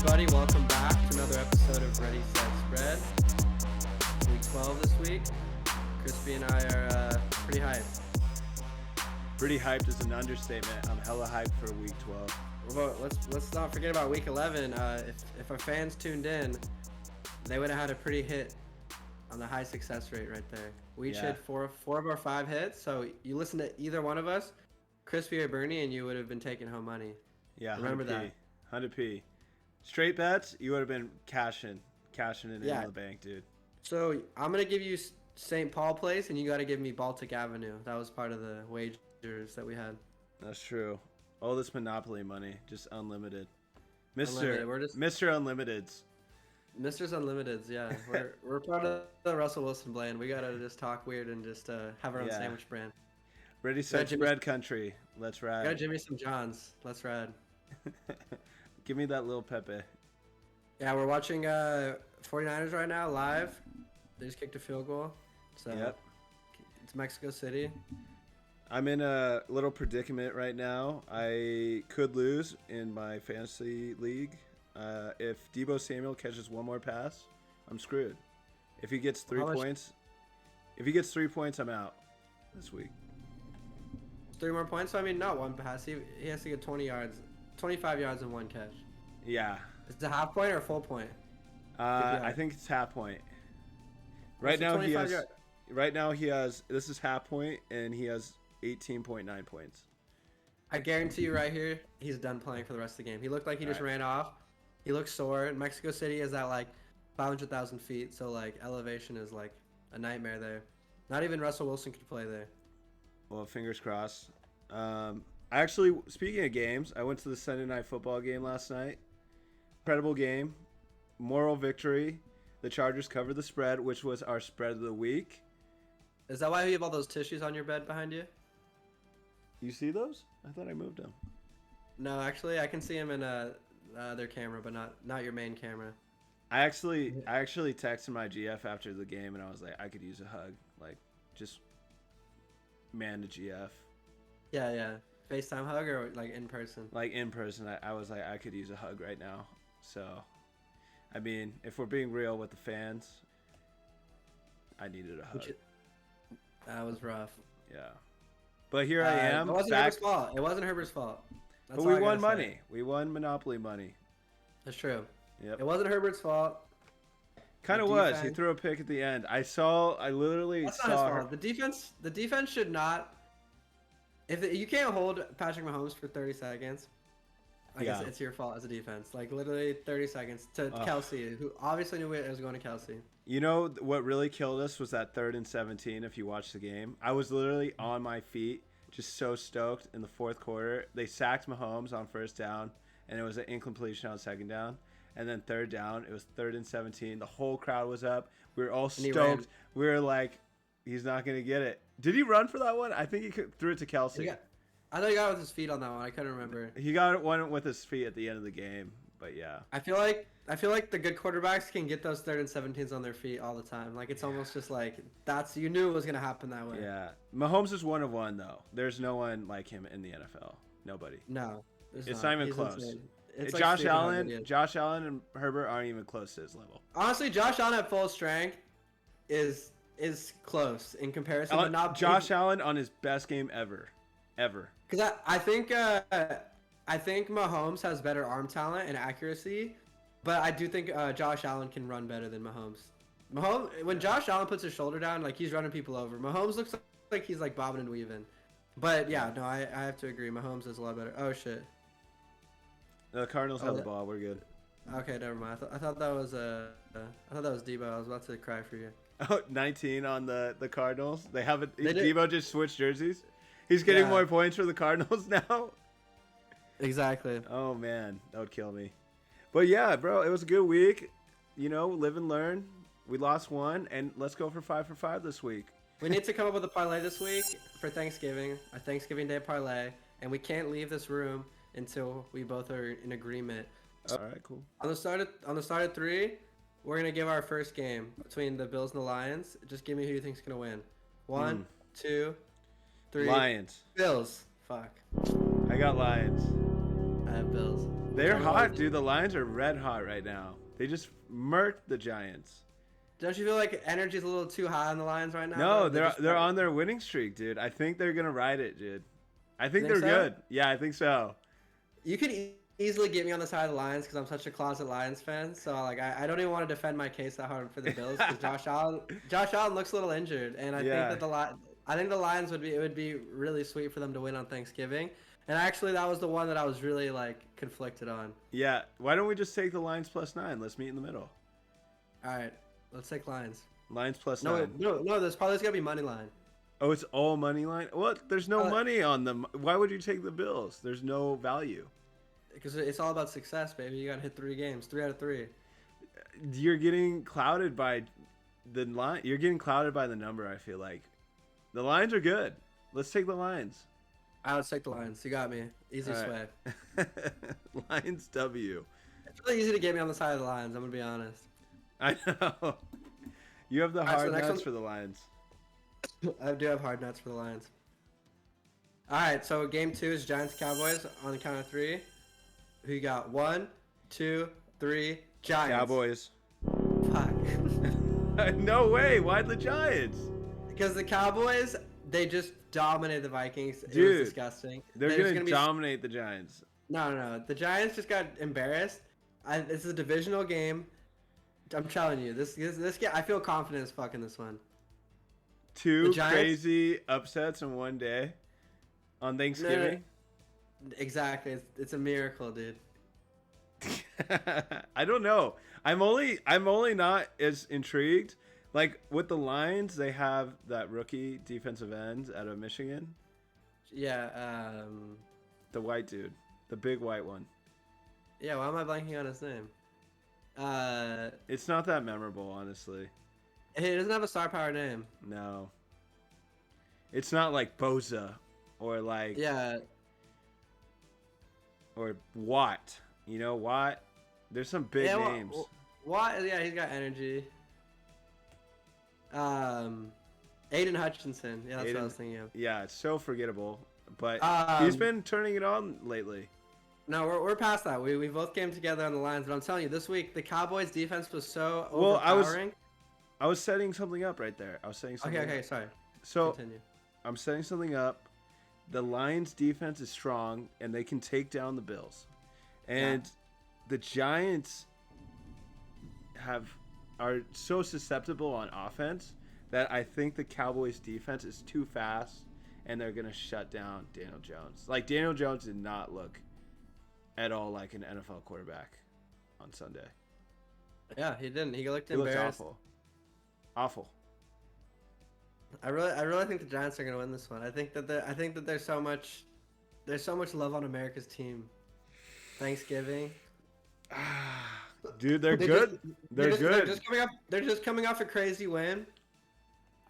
everybody? Welcome back to another episode of Ready, Set, Spread. Week 12 this week. Crispy and I are pretty hyped. Pretty hyped is an understatement. I'm hella hyped for week 12. Well, let's not forget about week 11. If our fans tuned in, they would have had a pretty hit on the high success rate right there. We each hit four of our 5 hits. So you listen to either one of us, Crispy or Bernie, and you would have been taking home money. Yeah, remember 100p, that. 100p. Straight bets, you would have been cashing it in the bank, dude. So I'm gonna give you St. Paul place, and you got to give me Baltic Avenue. That was part of the wagers that we had. That's true. All this Monopoly money, just unlimited. Unlimited. Mr. Unlimiteds. Mr.'s Unlimiteds, yeah. We're part of the Russell Wilson brand. We gotta just talk weird and just have our own sandwich brand. Ready, set, spread country. Let's ride. Gotta Jimmy some Johns. Let's ride. Give me that little Pepe. Yeah, we're watching 49ers right now live. They just kicked a field goal. So it's Mexico City. I'm in a little predicament right now. I could lose in my fantasy league. If Deebo Samuel catches one more pass, I'm screwed. If he gets 3 points, I'm out this week. 3 more points? So, I mean, not one pass. He has to get 25 yards and 1 catch. Yeah. Is it a half point or a full point? I think it's half point. Right now he has this is half point and he has 18.9 points. I guarantee you right here, he's done playing for the rest of the game. He looked like he just ran off. He looks sore. Mexico City is at like 500,000 feet, so like elevation is like a nightmare there. Not even Russell Wilson could play there. Well, fingers crossed. Actually, speaking of games, I went to the Sunday Night Football game last night. Incredible game. Moral victory. The Chargers covered the spread, which was our spread of the week. Is that why you have all those tissues on your bed behind you? You see those? I thought I moved them. No, actually, I can see them in their camera, but not your main camera. I actually texted my GF after the game, and I was like, I could use a hug. Like, just man to GF. Yeah. FaceTime hug or like in person? Like in person. I was like, I could use a hug right now. So, I mean, if we're being real with the fans, I needed a hug. That was rough. Yeah. But here I am. It wasn't Herbert's fault. It wasn't Herbert's fault. That's but we won money. We won Monopoly money. That's true. Yep. It wasn't Herbert's fault. Kind of was. He threw a pick at the end. That's not his fault. The defense should not. If you can't hold Patrick Mahomes for 30 seconds, I guess it's your fault as a defense. Like literally 30 seconds to Kelsey, who obviously knew it was going to Kelsey. You know what really killed us was that 3rd and 17. If you watch the game, I was literally on my feet, just so stoked in the 4th quarter. They sacked Mahomes on 1st down, and it was an incompletion on 2nd down. And then 3rd down, it was 3rd and 17. The whole crowd was up. We were all stoked. We were like, he's not going to get it. Did he run for that one? I think he threw it to Kelsey. I thought he got it with his feet on that one. I couldn't remember. He got one with his feet at the end of the game. But yeah. I feel like the good quarterbacks can get those 3rd and 17s on their feet all the time. Like it's almost just like you knew it was going to happen that way. Yeah. Mahomes is one of one though. There's no one like him in the NFL. Nobody. No. It's not even close. It's Josh Allen and Herbert aren't even close to his level. Honestly, Josh Allen at full strength is close in comparison, but not Josh Allen on his best game ever. Because I think Mahomes has better arm talent and accuracy, but I do think Josh Allen can run better than Mahomes. When Josh Allen puts his shoulder down, like he's running people over. Mahomes looks like he's like bobbing and weaving. But yeah, no, I have to agree. Mahomes is a lot better. Oh shit. The Cardinals have the ball. We're good. Okay, never mind. I thought that was Deebo. I was about to cry for you. Oh, 19 on the Cardinals. They haven't. Deebo just switched jerseys. He's getting more points for the Cardinals now. Exactly. Oh man, that would kill me. But yeah, bro, it was a good week. You know, live and learn. We lost one, and let's go for 5 for 5 this week. We need to come up with a parlay this week for Thanksgiving, a Thanksgiving Day parlay, and we can't leave this room until we both are in agreement. All right, cool. On the start of 3, we're gonna give our first game between the Bills and the Lions. Just give me who you think's gonna win. 1, 2, 3. Lions. Bills. Fuck. I got Lions. I have Bills. They're hot, dude. The Lions are red hot right now. They just murked the Giants. Don't you feel like energy's a little too high on the Lions right now? No, bro? they're on their winning streak, dude. I think they're gonna ride it, dude. I think they're so? good. Yeah, I think so. You could easily get me on the side of the Lions because I'm such a closet Lions fan. So like I don't even want to defend my case that hard for the Bills because Josh Allen looks a little injured, and I think that I think the Lions would be really sweet for them to win on Thanksgiving. And actually, that was the one that I was really like conflicted on. Yeah, why don't we just take the Lions +9? Let's meet in the middle. All right, let's take Lions. Lions +9. No. There's gonna be Moneyline. Oh, it's all money line. What? There's no money on them. Why would you take the Bills? There's no value. Because it's all about success, baby. You gotta hit 3 games, 3 out of 3. You're getting clouded by the line. You're getting clouded by the number. I feel like the Lions are good. Let's take the Lions. I would take the Lions. You got me. Easy sway. Lions W. It's really easy to get me on the side of the Lions. I'm gonna be honest. I know. You have the hard nuts one... for the Lions. I do have hard nuts for the Lions. All right, so game 2 is Giants Cowboys on the count of 3. Who you got? 1, 2, 3. Giants. Cowboys. Fuck. No way. Why the Giants? Because the Cowboys, they just dominated the Vikings. Dude, it was disgusting. They're gonna dominate the Giants. No. The Giants just got embarrassed. This is a divisional game. I'm telling you, this game. I feel confident as fuck in this one. 2 crazy upsets in one day on Thanksgiving. No. Exactly, it's a miracle, dude. I don't know. I'm only not as intrigued. Like with the Lions, they have that rookie defensive end out of Michigan. Yeah, the white dude, the big white one. Yeah, why am I blanking on his name? It's not that memorable, honestly. He doesn't have a star power name. No. It's not like Boza or like or Watt. You know, Watt. There's some big names. Watt, yeah, he's got energy. Aiden Hutchinson. Yeah, that's what I was thinking of. Yeah, it's so forgettable. But he's been turning it on lately. No, we're past that. We both came together on the Lions, but I'm telling you, this week the Cowboys defense was so overpowering. I was setting something up right there. I was setting something Okay, sorry. So continue. I'm setting something up. The Lions defense is strong and they can take down the Bills. And the Giants are so susceptible on offense that I think the Cowboys defense is too fast and they're going to shut down Daniel Jones. Like Daniel Jones did not look at all like an NFL quarterback on Sunday. Yeah, he didn't. He looked embarrassed. Awful. I really think the Giants are gonna win this one. I think that there's so much love on America's team. Thanksgiving. Dude, they're good. They're good. They're just coming off a crazy win.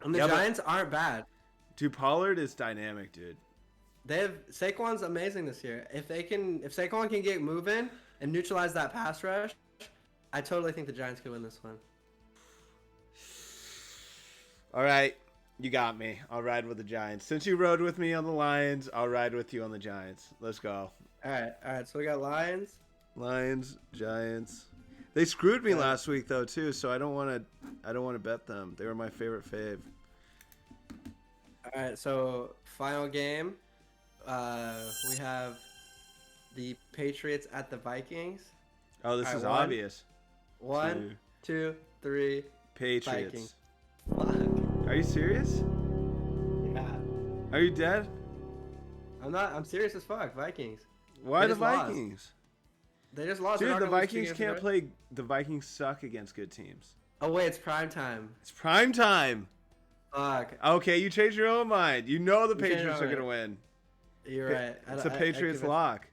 And the Giants aren't bad. Dude, Pollard is dynamic, dude. Saquon's amazing this year. If Saquon can get moving and neutralize that pass rush, I totally think the Giants could win this one. All right, you got me. I'll ride with the Giants. Since you rode with me on the Lions, I'll ride with you on the Giants. Let's go. All right. So we got Lions, Giants. They screwed me last week though too, so I don't want to bet them. They were my favorite fave. All right, so final game. We have the Patriots at the Vikings. Oh, this is obvious. 1, 2, 3. Patriots. Vikings. Fuck. Are you serious? Yeah. Are you dead? I'm not. I'm serious as fuck. Vikings. Why the Vikings? Lost. They just lost. Dude, the Vikings can't play. The Vikings suck against good teams. Oh wait, it's prime time. It's prime time. Fuck. Okay, you changed your own mind. You know the Patriots are gonna win. You're right. It's a Patriots lock.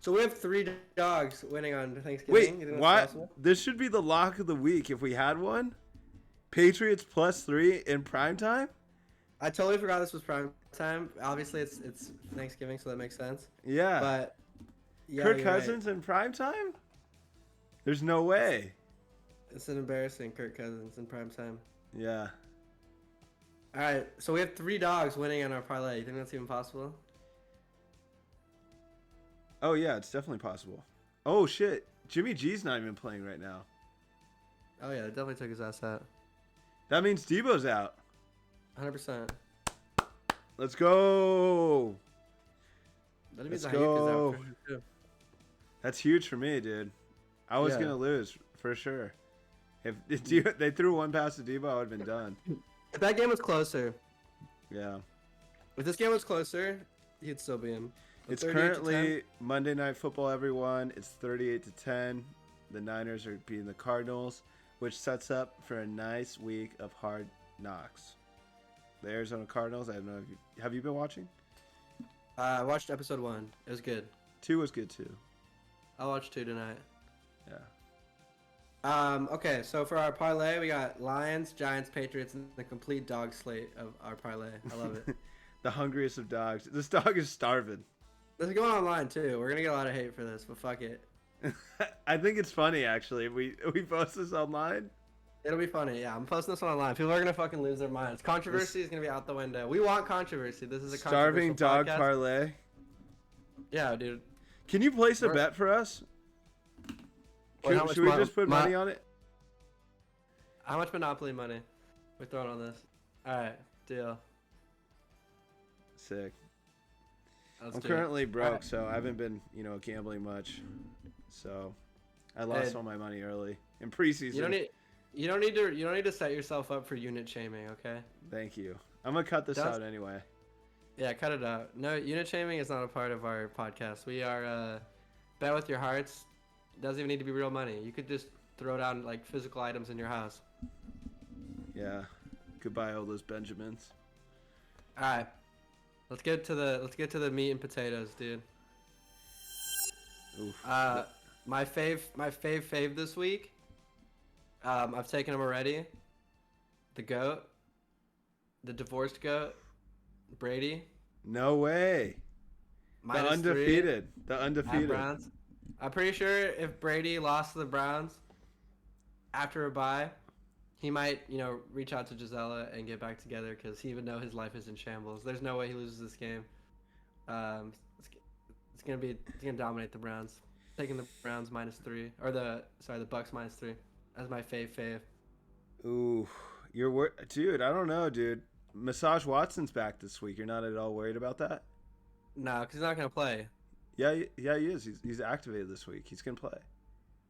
So we have 3 dogs winning on Thanksgiving. Wait, what? This should be the lock of the week if we had one. Patriots +3 in prime time? I totally forgot this was prime time. Obviously, it's Thanksgiving, so that makes sense. Yeah. But yeah, Kirk Cousins in prime time? There's no way. It's an embarrassing Kirk Cousins in prime time. Yeah. All right, so we have 3 dogs winning on our parlay. You think that's even possible? Oh yeah, it's definitely possible. Oh shit, Jimmy G's not even playing right now. Oh yeah, they definitely took his ass out. That means Debo's out. 100%. Let's go. That means Let's Ayuk is out go. for sure too. That's huge for me, dude. I was gonna lose for sure. If they threw one pass to Debo, I would have been done. If that game was closer, Yeah. if this game was closer, he'd still be in. But It's 38-10. currently Monday Night Football, everyone. It's 38-10. The Niners are beating the Cardinals, which sets up for a nice week of hard knocks. The Arizona Cardinals, I don't know if have you been watching? I watched episode 1. It was good. 2 was good too. I'll watch 2 tonight. Yeah. Okay, so for our parlay, we got Lions, Giants, Patriots, and the complete dog slate of our parlay. I love it. The hungriest of dogs. This dog is starving. This is going online too. We're gonna get a lot of hate for this, but fuck it. I think it's funny actually. We post this online. It'll be funny. Yeah, I'm posting this online. People are gonna fucking lose their minds. Controversy is gonna be out the window. We want controversy. This is a starving dog podcast. parlay. Yeah, dude. Can you place a bet for us? Should we just put money on it? How much Monopoly money we're throwing on this? All right, deal. Sick. Let's I'm do currently it. broke, Right. so I haven't been, gambling much. So I lost all my money early in preseason. You don't need to set yourself up for unit shaming, okay? Thank you. I'm gonna cut this out anyway. Yeah, cut it out. No, unit shaming is not a part of our podcast. We are bet with your hearts. Doesn't even need to be real money. You could just throw down like physical items in your house. Yeah. Goodbye, all those Benjamins. All right. Let's get to the meat and potatoes, dude. Oof. My fave this week. I've taken him already. The GOAT, the divorced GOAT, Brady. No way. Minus The undefeated. 3 The at undefeated. Browns. I'm pretty sure if Brady lost to the Browns after a bye, he might, reach out to Gisela and get back together because he would know his life is in shambles. There's no way he loses this game. It's gonna dominate the Browns. Taking the Browns -3 or the Bucks -3 as my fave. Ooh, dude. I don't know, dude. Massage Watson's back this week. You're not at all worried about that? No, because he's not gonna play. Yeah, he is. He's activated this week. He's gonna play.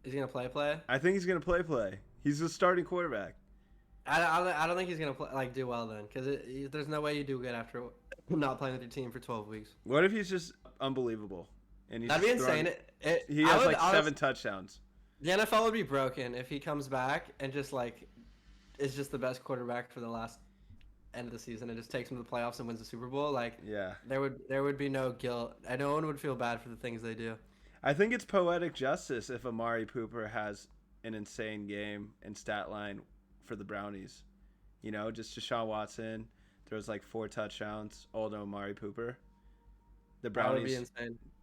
He's gonna play. I think he's gonna play. He's the starting quarterback. I don't think he's gonna do well then, because there's no way you do good after not playing with your team for 12 weeks. What if he's just unbelievable? And That'd be insane. He has 7 touchdowns. The NFL would be broken if he comes back and just is just the best quarterback for the last end of the season and just takes him to the playoffs and wins the Super Bowl. Yeah, there would be no guilt. And no one would feel bad for the things they do. I think it's poetic justice if Amari Cooper has an insane game and stat line for the Brownies. Just Deshaun Watson throws 4 touchdowns, all to Amari Cooper. The Brownies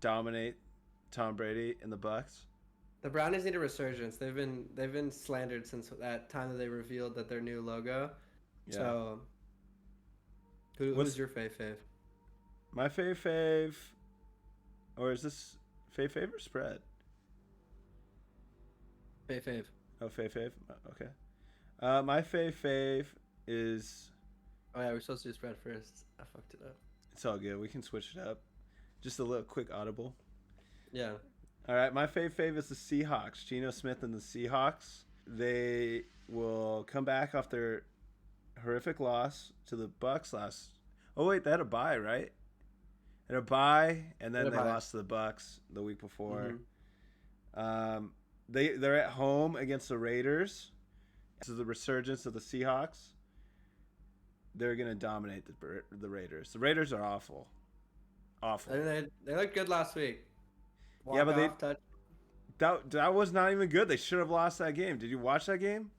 dominate Tom Brady and the Bucks. The Brownies need a resurgence. They've been slandered since that time that they revealed that their new logo. Yeah. So, who's your fave? My fave, or is this fave or spread? Fave. Oh, fave. Okay. My fave is. Oh yeah, we're supposed to do spread first. I fucked it up. It's all good. We can switch it up. Just a little quick audible. Yeah. All right, my fave is the Seahawks. Geno Smith and the Seahawks. They will come back off their horrific loss to the Bucks last. Oh wait, they had a bye, right? They had a bye, and then they lost to the Bucks the week before. Mm-hmm. They're at home against the Raiders. This is the resurgence of the Seahawks. They're gonna dominate the Raiders. The Raiders are awful. They looked good last week. Yeah, but that was not even good. They should have lost that game. Did you watch that game?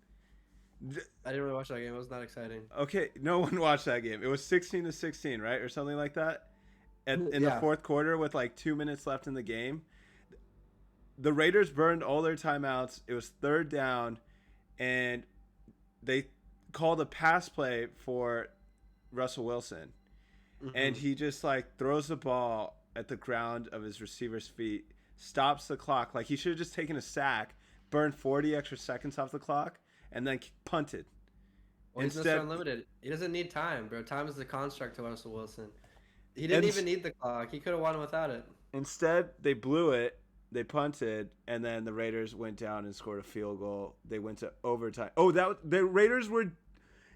I didn't really watch that game. It was not exciting. Okay, no one watched that game. It was 16-16, right, or something like that. In the fourth quarter, with 2 minutes left in the game, the Raiders burned all their timeouts. It was 3rd down, and they called a pass play for Russell Wilson, and he just throws the ball at the ground of his receiver's feet, stops the clock. Like he should have just taken a sack, burned 40 extra seconds off the clock, and then punted. Well, he's Mr. Unlimited. He doesn't need time, bro. Time is the construct to Russell Wilson. He didn't even need the clock. He could have won without it. Instead, they blew it. They punted, and then the Raiders went down and scored a field goal. They went to overtime. Oh, the Raiders were.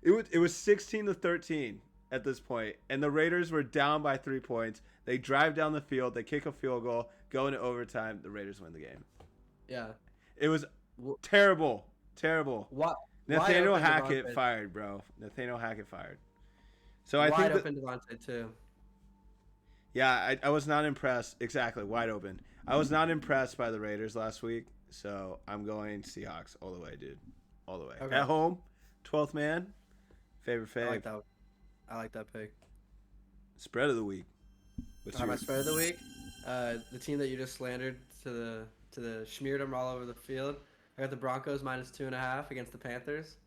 It was 16-13 at this point, and the Raiders were down by 3 points. They drive down the field. They kick a field goal, go into overtime. The Raiders win the game. Yeah. It was terrible. Terrible. What? Nathaniel Hackett fired, bro. Nathaniel Hackett fired. So I think wide open Devontae too. Yeah, I was not impressed. Exactly, wide open. I was not impressed by the Raiders last week, so I'm going Seahawks all the way, dude. All the way. Okay. At home, 12th man, favorite fave. I like that pick. Spread of the week. My spread of the week? The team that you just slandered to the smeared them all over the field. I got the Broncos -2.5 against the Panthers.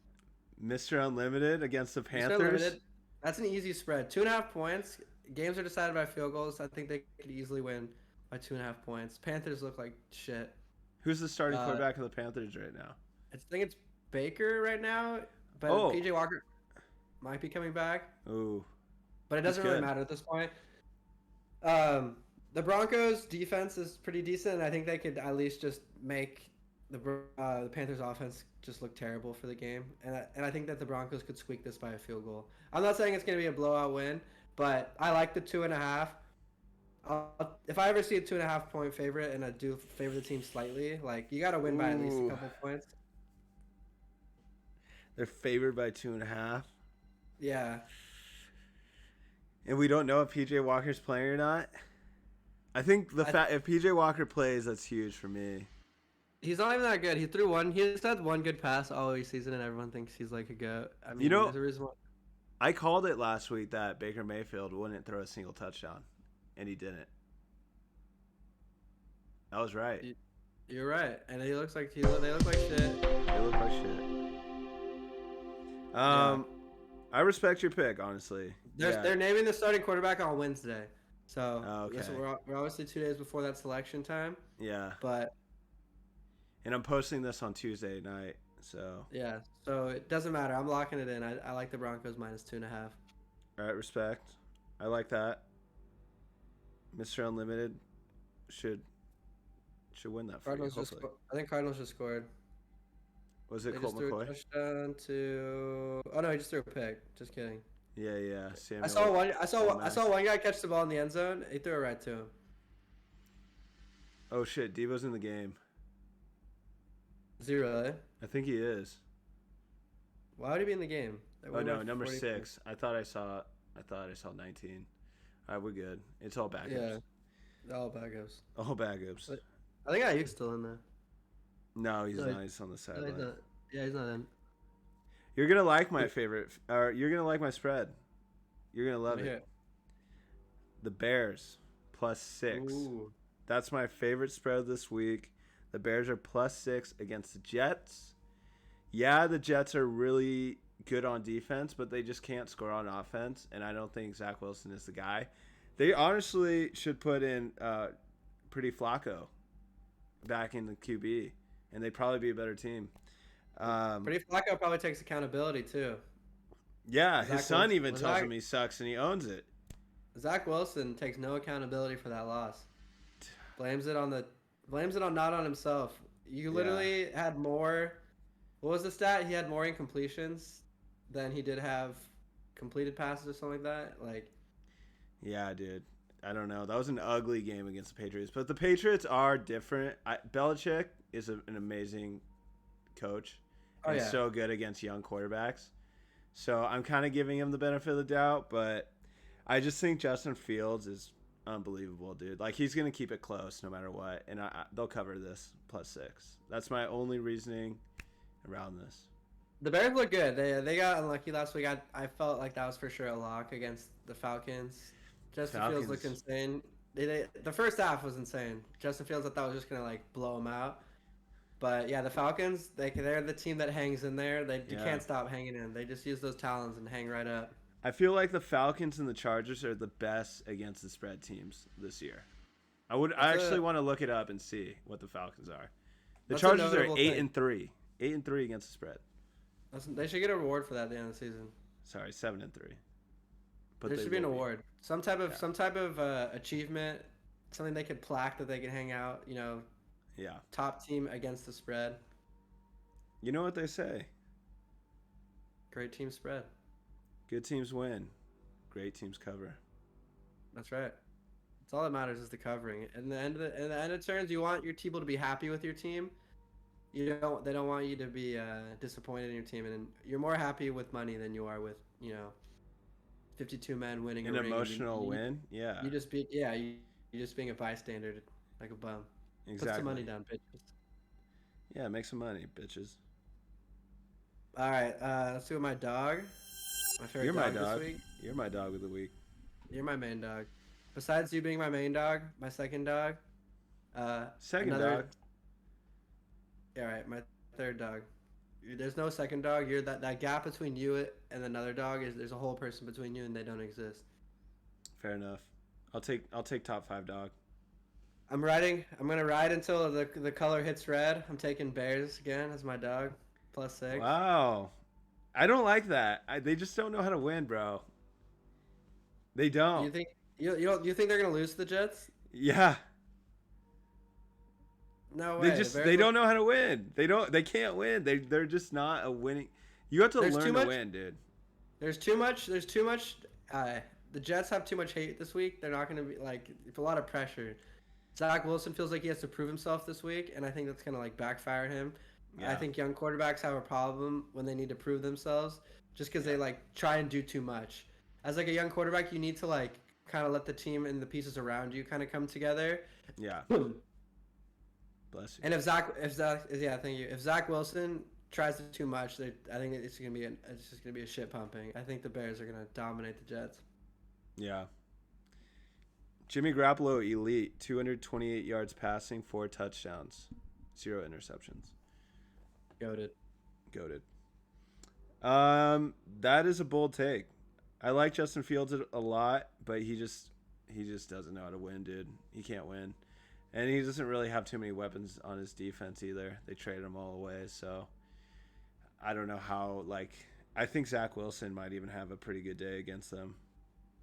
Mr. Unlimited against the Panthers. Mr. Unlimited. That's an easy spread. 2.5 points. Games are decided by field goals. I think they could easily win by 2.5 points. Panthers look like shit. Who's the starting quarterback of the Panthers right now? I think it's Baker right now, but PJ Walker might be coming back. Ooh. But it doesn't really matter at this point. The Broncos defense is pretty decent, and I think they could at least just make the Panthers offense just look terrible for the game. And I think that the Broncos could squeak this by a field goal. I'm not saying it's going to be a blowout win, but I like the 2.5. If I ever see a 2.5 point favorite and I do favor the team slightly, like you got to win by at least a couple points. They're favored by 2.5. Yeah. And we don't know if PJ Walker's playing or not. I think if PJ Walker plays, that's huge for me. He's not even that good. He threw one. He just had one good pass all season, and everyone thinks he's like a goat. I mean, there's a reason why. I called it last week that Baker Mayfield wouldn't throw a single touchdown, and he didn't. I was right. You're right, and he looks like they look like shit. They look like shit. I respect your pick, honestly. They're naming the starting quarterback on Wednesday, so okay. Yes, we're obviously 2 days before that selection time. Yeah. And I'm posting this on Tuesday night, so. Yeah, so it doesn't matter. I'm locking it in. I like the Broncos -2.5. All right, respect. I like that. Mr. Unlimited should win that for you, hopefully. I think Cardinals just scored. Was it they Colt just threw McCoy? A touchdown to. Oh no, he just threw a pick. Just kidding. Yeah. Samuel, I saw one guy catch the ball in the end zone. He threw it right to him. Oh shit, Deebo's in the game. Is he really? I think he is. Why would he be in the game? Oh no, number 6. I thought I saw 19. All right, we're good. It's all backups. Yeah, all backups. All backups. I think Ayuk's still in there. No, he's not. He's on the sideline. No, he's not in. You're gonna like my favorite. Or you're gonna like my spread. You're gonna love it. The Bears +6. Ooh. That's my favorite spread this week. The Bears are +6 against the Jets. Yeah, the Jets are really good on defense, but they just can't score on offense, and I don't think Zach Wilson is the guy. They honestly should put in Pretty Flacco back in the QB, and they'd probably be a better team. Pretty Flacco probably takes accountability too. Yeah, his son even tells him he sucks, and he owns it. Zach Wilson takes no accountability for that loss. Blames it on not on himself. You literally had more. What was the stat? He had more incompletions than he did have completed passes or something like that. Like, yeah, dude. I don't know. That was an ugly game against the Patriots, but the Patriots are different. Belichick is an amazing coach. And he's so good against young quarterbacks. So I'm kind of giving him the benefit of the doubt, but I just think Justin Fields is unbelievable, dude. Like, he's going to keep it close no matter what, and they'll cover this +6. That's my only reasoning around this. The Bears look good. They got unlucky last week. I felt like that was for sure a lock against the Falcons. Justin Fields looked insane. The first half was insane. Justin Fields, I thought, was just going to, like, blow him out. But, yeah, the Falcons, they're the team that hangs in there. You can't stop hanging in. They just use those talons and hang right up. I feel like the Falcons and the Chargers are the best against the spread teams this year. I actually want to look it up and see what the Falcons are. The That's Chargers are a notable 8-3. 8-3 against the spread. They should get a reward for that at the end of the season. Sorry, 7-3. But There should be an award, some type of achievement, something they could plaque that they could hang out. Yeah. Top team against the spread. You know what they say? Great team spread. Good teams win. Great teams cover. That's right. That's all that matters is the covering. And the end of turns, you want your people to be happy with your team. They don't want you to be disappointed in your team, and you're more happy with money than you are with 52 men winning an a ring. Emotional win. Yeah. You just being a bystander, like a bum. Exactly. Put some money down, bitches. Yeah, make some money, bitches. All right, let's do my dog. My favorite You're dog my dog. this week. You're my dog of the week. You're my main dog. Besides you being my main dog, my second dog. Second dog. Yeah, right. My third dog. There's no second dog. You're that gap between you and another dog is there's a whole person between you and they don't exist. Fair enough. I'll take top 5 dog. I'm gonna ride until the color hits red. I'm taking Bears again as my dog. +6. Wow. I don't like that. They just don't know how to win, bro. They don't. You think you think they're gonna lose to the Jets? Yeah. No way. They don't know how to win. They can't win. They're just not a winning. You have to learn to win, dude. There's too much. The Jets have too much hate this week. They're not going to be it's a lot of pressure. Zach Wilson feels like he has to prove himself this week, and I think that's going to backfire him. Yeah. I think young quarterbacks have a problem when they need to prove themselves, just because they try and do too much. As a young quarterback, you need to kind of let the team and the pieces around you kind of come together. Yeah. Bless you. And if Zach Wilson tries to do too much, I think it's just gonna be a shit pumping. I think the Bears are gonna dominate the Jets. Yeah. Jimmy Garoppolo, elite, 228 yards passing, 4 touchdowns, 0 interceptions. Goated. That is a bold take. I like Justin Fields a lot, but he just doesn't know how to win, dude. He can't win. And he doesn't really have too many weapons on his defense either. They traded him all away, so I don't know how. I think Zach Wilson might even have a pretty good day against them.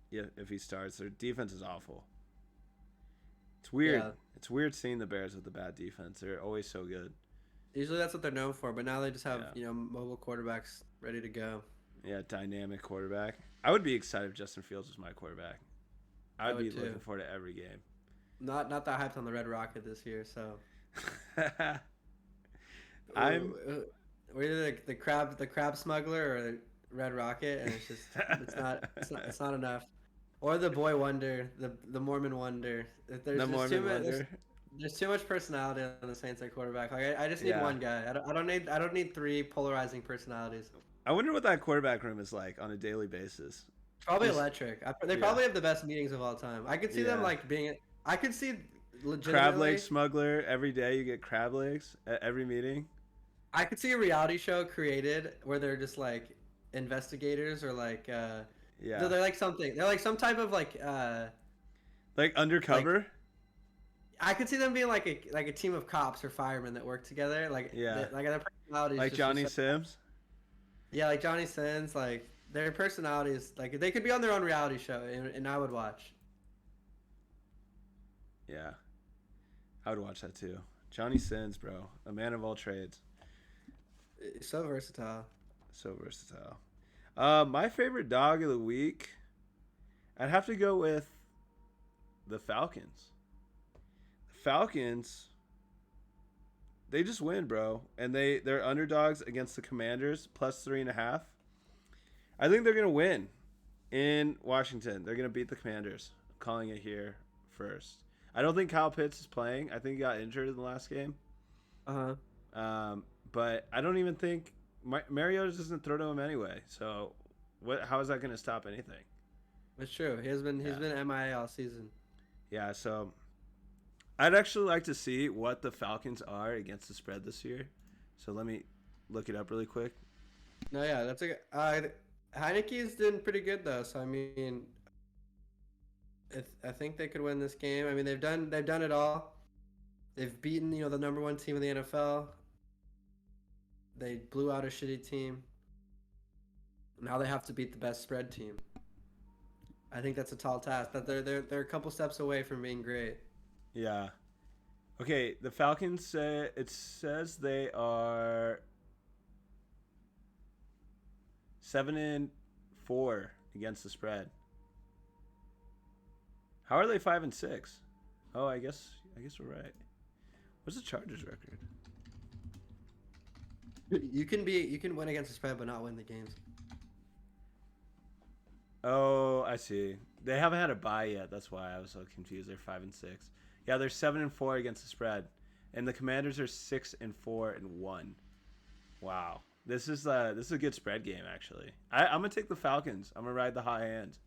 Yeah, if he starts, their defense is awful. It's weird. Yeah. It's weird seeing the Bears with the bad defense. They're always so good. Usually that's what they're known for, but now they just have mobile quarterbacks ready to go. Yeah, dynamic quarterback. I would be excited if Justin Fields was my quarterback. I would be looking forward to every game. Not that hyped on the Red Rocket this year, so. We're either the crab smuggler or the Red Rocket, and it's not enough. Or the boy wonder, the Mormon wonder. There's too much personality on the Saints at quarterback. I just need one guy. I don't need 3 polarizing personalities. I wonder what that quarterback room is like on a daily basis. Probably electric. They probably have the best meetings of all time. I could see them being. I could see legitimately. Crab leg smuggler every day. You get crab legs at every meeting. I could see a reality show created where they're just investigators or they're something. They're some type of undercover. I could see them being like a team of cops or firemen that work together. Their personalities. Like Johnny Sims. Yeah, like Johnny Sins. Their personalities. They could be on their own reality show, and I would watch. Yeah, I would watch that too. Johnny Sins, bro, a man of all trades. So versatile. My favorite dog of the week, I'd have to go with the Falcons. The Falcons, they just win, bro, and they're underdogs against the Commanders, +3.5. I think they're gonna win in Washington. They're gonna beat the Commanders. I'm calling it here first. I don't think Kyle Pitts is playing. I think he got injured in the last game. But I don't even think Mariota doesn't throw to him anyway. So, how is that going to stop anything? It's true. He's been MIA all season. Yeah. So, I'd actually like to see what the Falcons are against the spread this year. So let me look it up really quick. No, yeah, that's Heineke's doing pretty good though. So I mean, I think they could win this game. I mean, they've done it all. They've beaten the number one team in the NFL. They blew out a shitty team. Now they have to beat the best spread team. I think that's a tall task, but they're a couple steps away from being great. Yeah. Okay, the Falcons say it says they are 7-4 against the spread. How are they 5-6? Oh, I guess we're right. What's the Chargers record? You can win against the spread, but not win the games. Oh, I see. They haven't had a bye yet. That's why I was so confused. They're 5-6. Yeah, they're 7-4 against the spread, and the Commanders are 6-4-1. Wow, this is a good spread game actually. I'm gonna take the Falcons. I'm gonna ride the hot hand.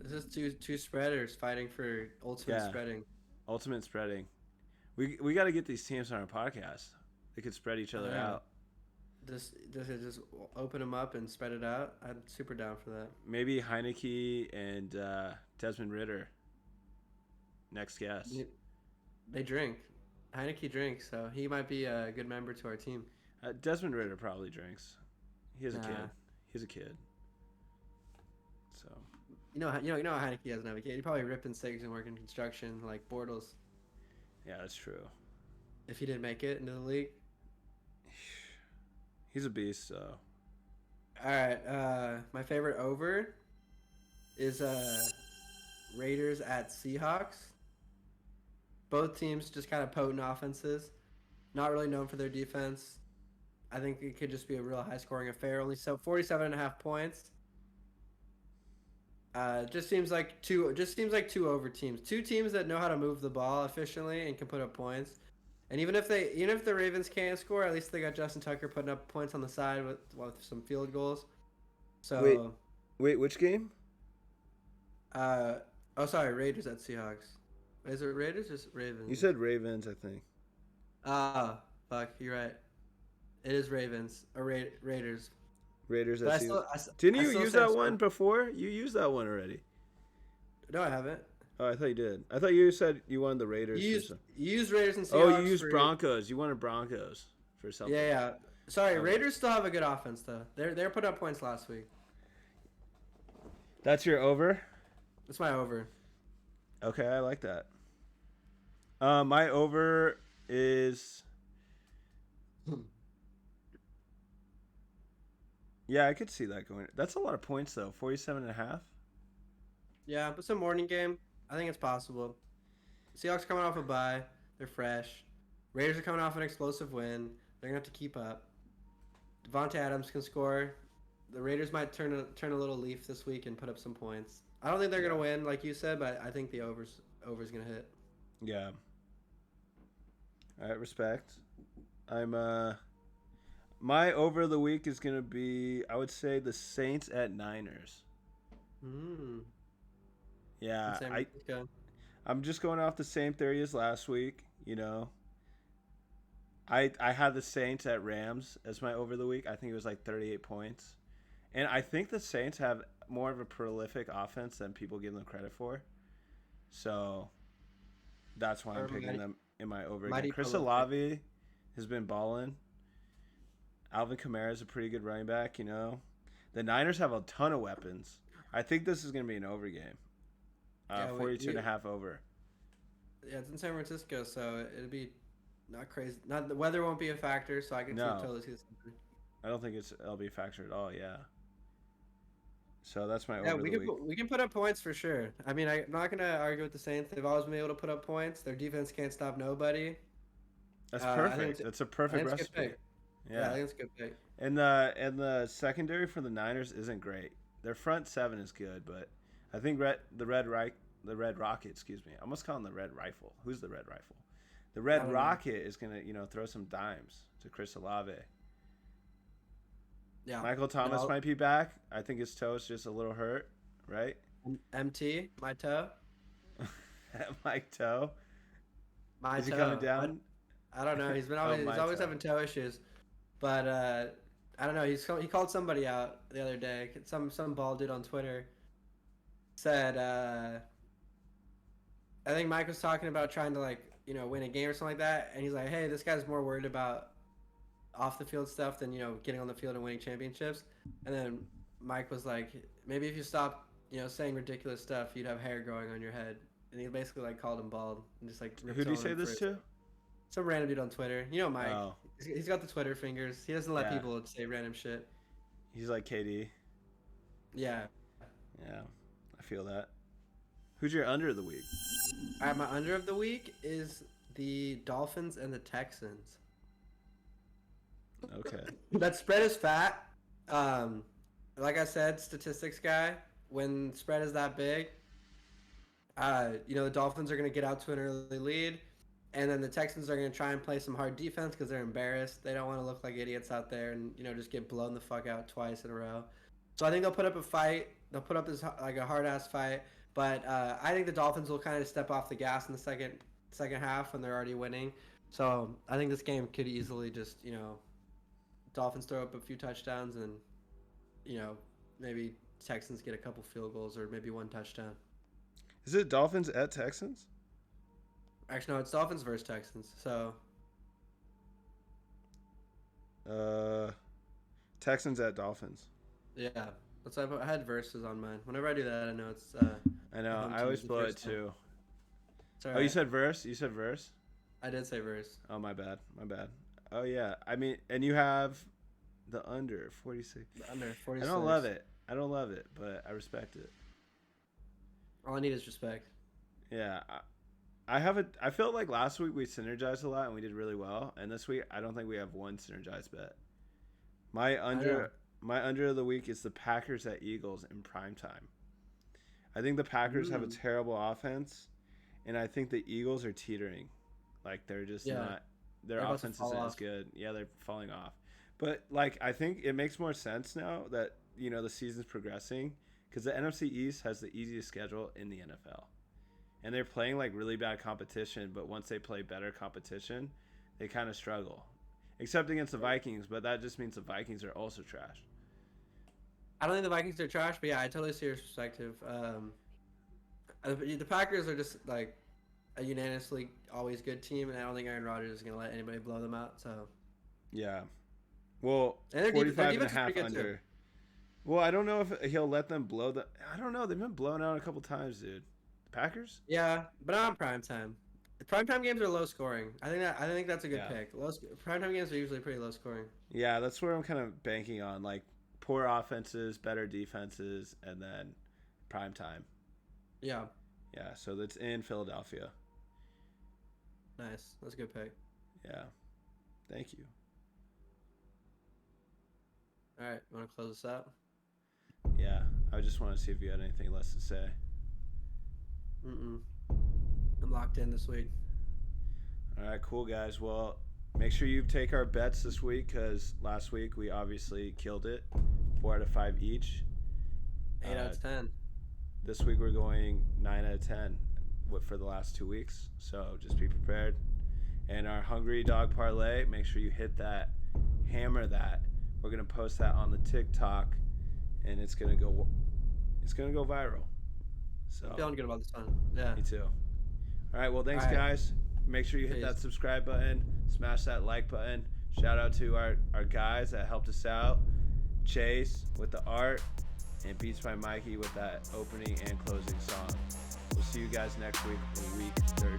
This is two spreaders fighting for ultimate spreading. Ultimate spreading. We got to get these teams on our podcast. They could spread each other out. Just open them up and spread it out. I'm super down for that. Maybe Heineke and Desmond Ridder. Next guest. They drink. Heineke drinks, so he might be a good member to our team. Desmond Ridder probably drinks. He has a kid. He's a kid. So. You know Heineke doesn't have a kid. He probably ripping cigs and working construction like Bortles. Yeah, that's true. If he didn't make it into the league. He's a beast, so. All right, my favorite over is Raiders at Seahawks. Both teams just kind of potent offenses. Not really known for their defense. I think it could just be a real high-scoring affair. Only 47.5 points. Just seems like two over teams. Two teams that know how to move the ball efficiently and can put up points. And even if the Ravens can't score, at least they got Justin Tucker putting up points on the side with some field goals. So wait, which game? Sorry, Raiders at Seahawks. Is it Raiders or Ravens? You said Ravens, I think. Fuck, you're right. It is Ravens or Raiders. Raiders at Seahawks. Didn't you use that one before? You used that one already. No, I haven't. Oh, I thought you did. I thought you said you wanted the Raiders. You used Raiders and Seahawks. Oh, you used Broncos. You wanted Broncos for something. Yeah. Sorry, okay. Raiders still have a good offense though. They're put up points last week. That's your over? That's my over. Okay, I like that. My over is. Yeah, I could see that going. That's a lot of points though. 47.5. Yeah, but some morning game. I think it's possible. Seahawks coming off a bye. They're fresh. Raiders are coming off an explosive win. They're going to have to keep up. Devontae Adams can score. The Raiders might turn a little leaf this week and put up some points. I don't think they're going to win, like you said, but I think the over's going to hit. Yeah. All right, respect. My over of the week is going to be, I would say, the Saints at Niners. Yeah, I'm just going off the same theory as last week. You know, I had the Saints at Rams as my over the week. I think it was like 38 points, and I think the Saints have more of a prolific offense than people give them credit for. So that's why I'm picking them in my over. Chris Olave has been balling. Alvin Kamara is a pretty good running back. You know, the Niners have a ton of weapons. I think this is going to be an over game. 42.5 over. Yeah, it's in San Francisco, so it'll be not crazy. Not the weather won't be a factor, so I can totally see this. I don't think it'll be a factor at all. Yeah. So that's my over. We can put up points for sure. I mean, I'm not gonna argue with the Saints. They've always been able to put up points. Their defense can't stop nobody. That's perfect. That's a perfect recipe. Yeah, I think it's a good pick. And the secondary for the Niners isn't great. Their front seven is good, but I think the Red Rocket, excuse me. I almost call him the Red Rifle. Who's the Red Rifle? The Red Rocket is gonna, throw some dimes to Chris Olave. Yeah. Michael Thomas might be back. I think his toe is just a little hurt, right? MT, my toe. My toe. Is he coming down? I don't know. He's always having toe issues, but I don't know. He called somebody out the other day. Some bald dude on Twitter said I think Mike was talking about trying to like win a game or something like that, and he's like, hey, this guy's more worried about off the field stuff than getting on the field and winning championships. And then Mike was like, maybe if you stop saying ridiculous stuff, you'd have hair growing on your head. And he basically like called him bald and just like. Who do you say this to? Some random dude on Twitter. Mike. Oh. He's got the Twitter fingers. He doesn't let people say random shit. He's like KD. Yeah. Yeah, I feel that. Who's your under of the week? All right, my under of the week is the Dolphins and the Texans. Okay. That spread is fat. Like I said, statistics guy. When spread is that big, the Dolphins are going to get out to an early lead, and then the Texans are going to try and play some hard defense because they're embarrassed. They don't want to look like idiots out there and just get blown the fuck out twice in a row. So I think they'll put up a fight. They'll put up this like a hard ass fight, but I think the Dolphins will kind of step off the gas in the second half when they're already winning. So I think this game could easily just Dolphins throw up a few touchdowns and maybe Texans get a couple field goals or maybe one touchdown. Is it Dolphins at Texans? Actually, no, it's Dolphins versus Texans. So Texans at Dolphins. Yeah, that's why I had verses on mine. Whenever I do that, I know it's. I know. I always blow it too. Right. Oh, you said verse? You said verse? I did say verse. Oh, my bad. My bad. Oh, yeah. I mean, and you have the under 46. The under 46. I don't love it. I don't love it, but I respect it. All I need is respect. Yeah. I felt like last week we synergized a lot and we did really well. And this week, I don't think we have one synergized bet. My under of the week is the Packers at Eagles in primetime. I think the Packers have a terrible offense, and I think the Eagles are teetering. Like, they're just not – their offense isn't as good. Yeah, they're falling off. But, like, I think it makes more sense now that, the season's progressing because the NFC East has the easiest schedule in the NFL. And they're playing, like, really bad competition, but once they play better competition, they kind of struggle. Except against the Vikings, but that just means the Vikings are also trash. I don't think the Vikings are trash, but yeah, I totally see your perspective. The Packers are just like a unanimously always good team, and I don't think Aaron Rodgers is going to let anybody blow them out. So yeah, well, and 45.5 under. Too. Well, I don't know if he'll let them blow the. I don't know. They've been blown out a couple times, dude. The Packers? Yeah, but not on primetime. The primetime games are low scoring. I think that's a good pick. Primetime games are usually pretty low scoring. Yeah, that's where I'm kind of banking on, like poor offenses, better defenses, and then primetime. Yeah. Yeah, so that's in Philadelphia. Nice. That's a good pick. Yeah. Thank you. All right, want to close this out? Yeah, I just want to see if you had anything less to say. I'm locked in this week. All right, cool, guys. Well, make sure you take our bets this week because last week we obviously killed it. 4 out of 5 each. 8 out of 10. This week we're going 9 out of 10 for the last 2 weeks. So just be prepared. And our Hungry Dog Parlay, make sure you hit that, hammer that. We're going to post that on the TikTok, and it's going to go viral. So I'm feeling good about this one. Yeah. Me too. All right, well, thanks, guys. Make sure you hit that subscribe button, smash that like button. Shout out to our guys that helped us out. Chase with the art, and Beats by Mikey with that opening and closing song. We'll see you guys next week for week 13.